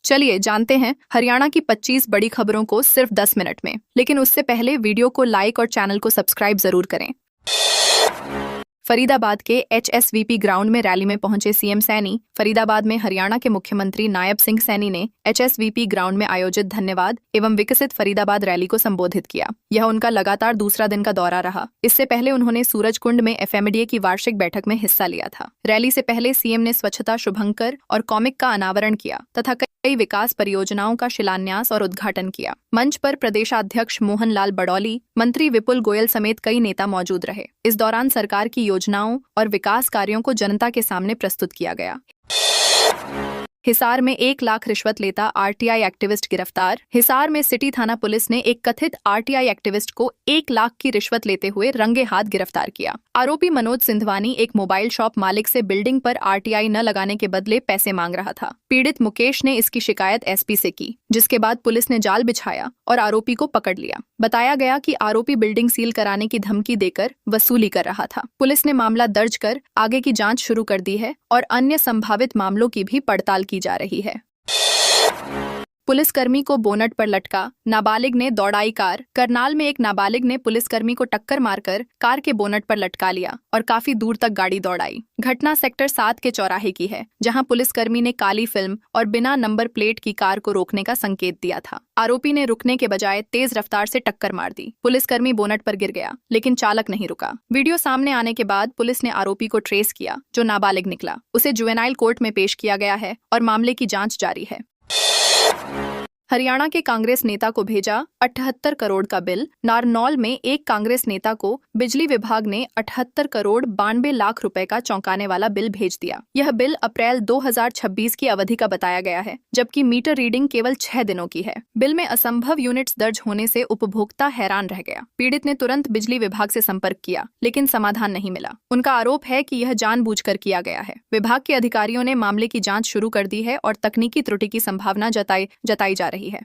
चलिए जानते हैं हरियाणा की 25 बड़ी खबरों को सिर्फ 10 मिनट में। लेकिन उससे पहले वीडियो को लाइक और चैनल को सब्सक्राइब जरूर करें। फरीदाबाद के HSVP ग्राउंड में रैली में पहुंचे सीएम सैनी। फरीदाबाद में हरियाणा के मुख्यमंत्री नायब सिंह सैनी ने HSVP ग्राउंड में आयोजित धन्यवाद एवं विकसित फरीदाबाद रैली को संबोधित किया। यह उनका लगातार दूसरा दिन का दौरा रहा। इससे पहले उन्होंने सूरजकुंड में FMDA की वार्षिक बैठक में हिस्सा लिया था। रैली से पहले सीएम ने स्वच्छता शुभंकर और कॉमिक का अनावरण किया तथा कई विकास परियोजनाओं का शिलान्यास और उद्घाटन किया। मंच पर प्रदेशाध्यक्ष मोहन लाल बड़ौली, मंत्री विपुल गोयल समेत कई नेता मौजूद रहे। इस दौरान सरकार की योजनाओं और विकास कार्यों को जनता के सामने प्रस्तुत किया गया। हिसार में 1 लाख रिश्वत लेता RTI एक्टिविस्ट गिरफ्तार। हिसार में सिटी थाना पुलिस ने एक कथित RTI एक्टिविस्ट को 1 लाख की रिश्वत लेते हुए रंगे हाथ गिरफ्तार किया। आरोपी मनोज सिंधवानी एक मोबाइल शॉप मालिक से बिल्डिंग पर RTI न लगाने के बदले पैसे मांग रहा था। पीड़ित मुकेश ने इसकी शिकायत SP से की, जिसके बाद पुलिस ने जाल बिछाया और आरोपी को पकड़ लिया। बताया गया कि आरोपी बिल्डिंग सील कराने की धमकी देकर वसूली कर रहा था। पुलिस ने मामला दर्ज कर आगे की जांच शुरू कर दी है और अन्य संभावित मामलों की भी पड़ताल की जा रही है। पुलिसकर्मी को बोनट पर लटका, नाबालिग ने दौड़ाई कार। करनाल में एक नाबालिग ने पुलिसकर्मी को टक्कर मारकर कार के बोनट पर लटका लिया और काफी दूर तक गाड़ी दौड़ाई। घटना सेक्टर 7 के चौराहे की है, जहां पुलिसकर्मी ने काली फिल्म और बिना नंबर प्लेट की कार को रोकने का संकेत दिया था। आरोपी ने रुकने के बजाय तेज रफ्तार से टक्कर मार दी। पुलिसकर्मी बोनट पर गिर गया, लेकिन चालक नहीं रुका। वीडियो सामने आने के बाद पुलिस ने आरोपी को ट्रेस किया, जो नाबालिग निकला। उसे जुवेनाइल कोर्ट में पेश किया गया है और मामले की जांच जारी है। हरियाणा के कांग्रेस नेता को भेजा 78 करोड़ का बिल। नारनौल में एक कांग्रेस नेता को बिजली विभाग ने 78 करोड़ 92 लाख रुपए का चौंकाने वाला बिल भेज दिया। यह बिल अप्रैल 2026 की अवधि का बताया गया है, जबकि मीटर रीडिंग केवल 6 दिनों की है। बिल में असंभव यूनिट्स दर्ज होने से उपभोक्ता हैरान रह गया। पीड़ित ने तुरंत बिजली विभाग से संपर्क किया, लेकिन समाधान नहीं मिला। उनका आरोप है कि यह जानबूझकर किया गया है। विभाग के अधिकारियों ने मामले की जाँच शुरू कर दी है और तकनीकी त्रुटि की संभावना जताई जा रही है।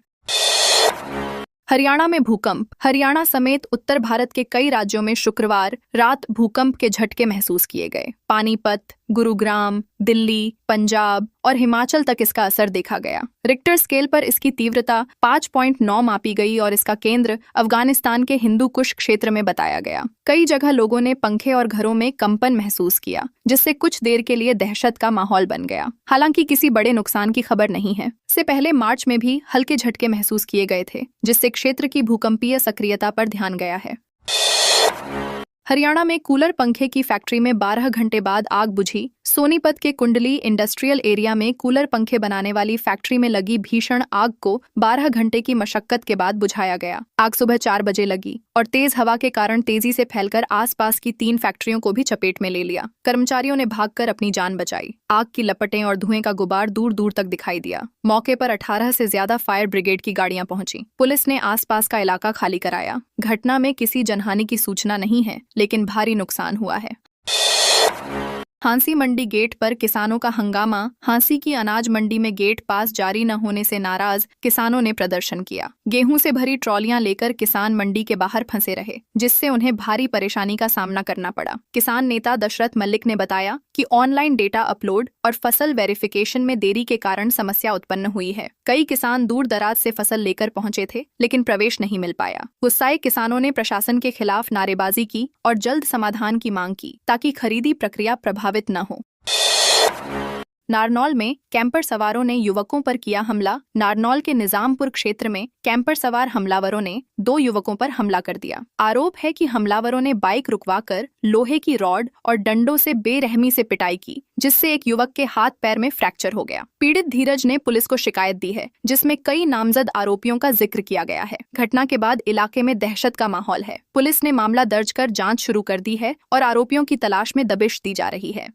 हरियाणा में भूकंप। हरियाणा समेत उत्तर भारत के कई राज्यों में शुक्रवार रात भूकंप के झटके महसूस किए गए। पानीपत, गुरुग्राम, दिल्ली, पंजाब और हिमाचल तक इसका असर देखा गया। रिक्टर स्केल पर इसकी तीव्रता 5.9 मापी गई और इसका केंद्र अफगानिस्तान के हिंदू कुश क्षेत्र में बताया गया। कई जगह लोगों ने पंखे और घरों में कंपन महसूस किया, जिससे कुछ देर के लिए दहशत का माहौल बन गया। हालांकि किसी बड़े नुकसान की खबर नहीं है। इससे पहले मार्च में भी हल्के झटके महसूस किए गए थे, जिससे क्षेत्र की भूकंपीय सक्रियता पर ध्यान गया है। हरियाणा में कूलर पंखे की फैक्ट्री में 12 घंटे बाद आग बुझी। सोनीपत के कुंडली इंडस्ट्रियल एरिया में कूलर पंखे बनाने वाली फैक्ट्री में लगी भीषण आग को 12 घंटे की मशक्कत के बाद बुझाया गया। आग सुबह 4 बजे लगी और तेज हवा के कारण तेजी से फैलकर आसपास की 3 फैक्ट्रियों को भी चपेट में ले लिया। कर्मचारियों ने भागकर अपनी जान बचाई। आग की लपटें और धुएं का गुबार दूर दूर तक दिखाई दिया। मौके पर 18 से ज्यादा फायर ब्रिगेड की गाड़ियां पहुंची। पुलिस ने आसपास का इलाका खाली कराया। घटना में किसी जनहानि की सूचना नहीं है, लेकिन भारी नुकसान हुआ है। हांसी मंडी गेट पर किसानों का हंगामा। हांसी की अनाज मंडी में गेट पास जारी न होने से नाराज किसानों ने प्रदर्शन किया। गेहूं से भरी ट्रॉलियां लेकर किसान मंडी के बाहर फंसे रहे, जिससे उन्हें भारी परेशानी का सामना करना पड़ा। किसान नेता दशरथ मल्लिक ने बताया कि ऑनलाइन डेटा अपलोड और फसल वेरिफिकेशन में देरी के कारण समस्या उत्पन्न हुई है। कई किसान दूर दराज से फसल लेकर पहुंचे थे, लेकिन प्रवेश नहीं मिल पाया। गुस्साए किसानों ने प्रशासन के खिलाफ नारेबाजी की और जल्द समाधान की मांग की, ताकि खरीदी प्रक्रिया प्रभावित न हो। नारनौल में कैंपर सवारों ने युवकों पर किया हमला। नारनौल के निजामपुर क्षेत्र में कैंपर सवार हमलावरों ने 2 युवकों पर हमला कर दिया। आरोप है कि हमलावरों ने बाइक रुकवाकर लोहे की रॉड और डंडों से बेरहमी से पिटाई की, जिससे एक युवक के हाथ पैर में फ्रैक्चर हो गया। पीड़ित धीरज ने पुलिस को शिकायत दी है, जिसमें कई नामजद आरोपियों का जिक्र किया गया है। घटना के बाद इलाके में दहशत का माहौल है। पुलिस ने मामला दर्ज कर जांच शुरू कर दी है और आरोपियों की तलाश में दबिश दी जा रही है।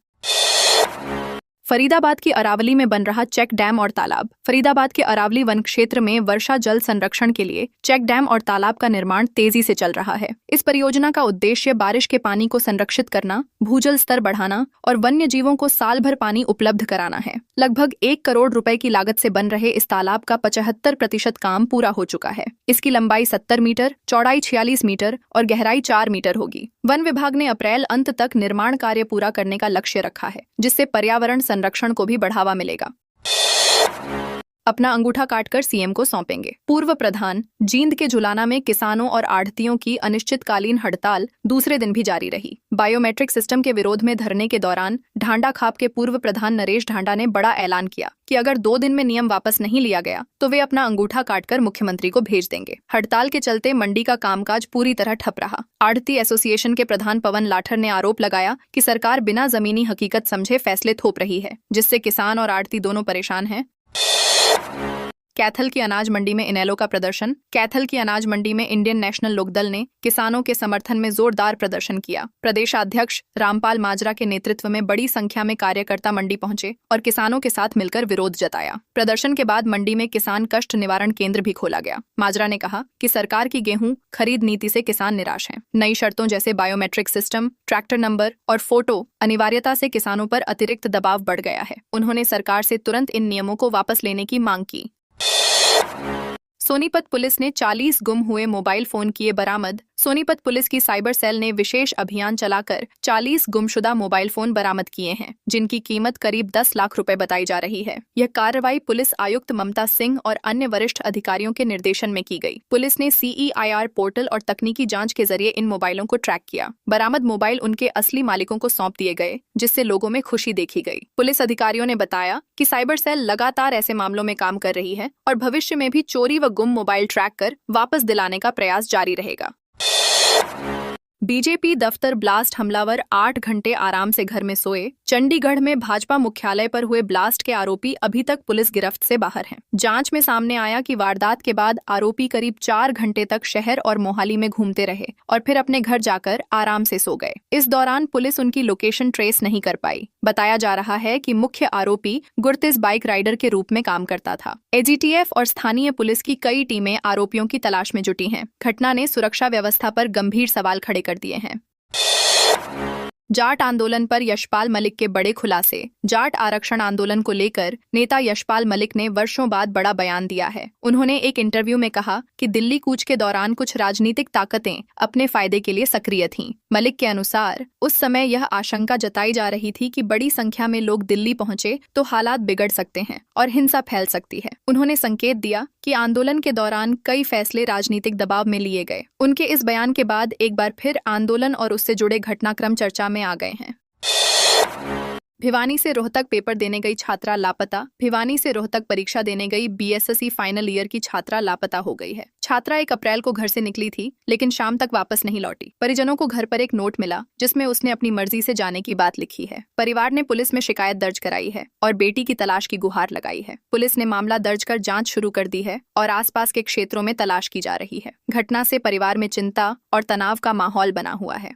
फरीदाबाद की अरावली में बन रहा चेक डैम और तालाब। फरीदाबाद के अरावली वन क्षेत्र में वर्षा जल संरक्षण के लिए चेक डैम और तालाब का निर्माण तेजी से चल रहा है। इस परियोजना का उद्देश्य बारिश के पानी को संरक्षित करना, भूजल स्तर बढ़ाना और वन्य जीवों को साल भर पानी उपलब्ध कराना है। लगभग 1 करोड़ रुपए की लागत से बन रहे इस तालाब का 75% काम पूरा हो चुका है। इसकी लंबाई 70 मीटर, चौड़ाई 46 मीटर और गहराई 4 मीटर होगी। वन विभाग ने अप्रैल अंत तक निर्माण कार्य पूरा करने का लक्ष्य रखा है, जिससे पर्यावरण संरक्षण को भी बढ़ावा मिलेगा। अपना अंगूठा काटकर सीएम को सौंपेंगे। पूर्व प्रधान जींद के झुलाना में किसानों और आढ़तियों की अनिश्चितकालीन हड़ताल दूसरे दिन भी जारी रही। बायोमेट्रिक सिस्टम के विरोध में धरने के दौरान ढांडा खाप के पूर्व प्रधान नरेश ढांडा ने बड़ा ऐलान किया कि अगर 2 दिन में नियम वापस नहीं लिया गया तो वे अपना अंगूठा काटकर मुख्यमंत्री को भेज देंगे। हड़ताल के चलते मंडी का कामकाज पूरी तरह ठप रहा। आढ़ती एसोसिएशन के प्रधान पवन लाठर ने आरोप लगाया कि सरकार बिना जमीनी हकीकत समझे फैसले थोप रही है, जिससे किसान और आढ़ती दोनों परेशान हैं। कैथल की अनाज मंडी में इनेलो का प्रदर्शन। कैथल की अनाज मंडी में इंडियन नेशनल लोकदल ने किसानों के समर्थन में जोरदार प्रदर्शन किया। प्रदेशाध्यक्ष रामपाल माजरा के नेतृत्व में बड़ी संख्या में कार्यकर्ता मंडी पहुंचे और किसानों के साथ मिलकर विरोध जताया। प्रदर्शन के बाद मंडी में किसान कष्ट निवारण केंद्र भी खोला गया। माजरा ने कहा कि सरकार की गेहूं खरीद नीति से किसान निराश हैं। नई शर्तों जैसे बायोमेट्रिक सिस्टम, ट्रैक्टर नंबर और फोटो अनिवार्यता से किसानों पर अतिरिक्त दबाव बढ़ गया है। उन्होंने सरकार से तुरंत इन नियमों को वापस लेने की मांग की। सोनीपत पुलिस ने 40 गुम हुए मोबाइल फोन किए बरामद। सोनीपत पुलिस की साइबर सेल ने विशेष अभियान चलाकर 40 गुमशुदा मोबाइल फोन बरामद किए हैं, जिनकी कीमत करीब 10 लाख रुपए बताई जा रही है। यह कार्रवाई पुलिस आयुक्त ममता सिंह और अन्य वरिष्ठ अधिकारियों के निर्देशन में की गई। पुलिस ने CEIR पोर्टल और तकनीकी जांच के जरिए इन मोबाइलों को ट्रैक किया। बरामद मोबाइल उनके असली मालिकों को सौंप दिए गए, जिससे लोगों में खुशी देखी गई। पुलिस अधिकारियों ने बताया कि साइबर सेल लगातार ऐसे मामलों में काम कर रही है और भविष्य में भी चोरी व गुम मोबाइल ट्रैक कर वापस दिलाने का प्रयास जारी रहेगा। बीजेपी दफ्तर ब्लास्ट हमलावर 8 घंटे आराम से घर में सोए। चंडीगढ़ में भाजपा मुख्यालय पर हुए ब्लास्ट के आरोपी अभी तक पुलिस गिरफ्त से बाहर हैं। जांच में सामने आया कि वारदात के बाद आरोपी करीब 4 घंटे तक शहर और मोहाली में घूमते रहे और फिर अपने घर जाकर आराम से सो गए। इस दौरान पुलिस उनकी लोकेशन ट्रेस नहीं कर पाई। बताया जा रहा है कि मुख्य आरोपी गुर्तेज बाइक राइडर के रूप में काम करता था। AGTF और स्थानीय पुलिस की कई टीमें आरोपियों की तलाश में जुटी हैं। घटना ने सुरक्षा व्यवस्था पर गंभीर सवाल खड़े कर दिए हैं। जाट आंदोलन पर यशपाल मलिक के बड़े खुलासे। जाट आरक्षण आंदोलन को लेकर नेता यशपाल मलिक ने वर्षों बाद बड़ा बयान दिया है। उन्होंने एक इंटरव्यू में कहा कि दिल्ली कूच के दौरान कुछ राजनीतिक ताकतें अपने फायदे के लिए सक्रिय थीं। मलिक के अनुसार उस समय यह आशंका जताई जा रही थी कि बड़ी संख्या में लोग दिल्ली पहुंचे तो हालात बिगड़ सकते हैं और हिंसा फैल सकती है। उन्होंने संकेत दिया कि आंदोलन के दौरान कई फैसले राजनीतिक दबाव में लिए गए। उनके इस बयान के बाद एक बार फिर आंदोलन और उससे जुड़े घटनाक्रम चर्चा में आ गए हैं। भिवानी से रोहतक पेपर देने गई छात्रा लापता। भिवानी से रोहतक परीक्षा देने गई BSSC फाइनल ईयर की छात्रा लापता हो गई है। छात्रा 1 अप्रैल को घर से निकली थी, लेकिन शाम तक वापस नहीं लौटी। परिजनों को घर पर एक नोट मिला, जिसमें उसने अपनी मर्जी से जाने की बात लिखी है। परिवार ने पुलिस में शिकायत दर्ज कराई है और बेटी की तलाश की गुहार लगाई है। पुलिस ने मामला दर्ज कर जांच शुरू कर दी है और आसपास के क्षेत्रों में तलाश की जा रही है। घटना से परिवार में चिंता और तनाव का माहौल बना हुआ है।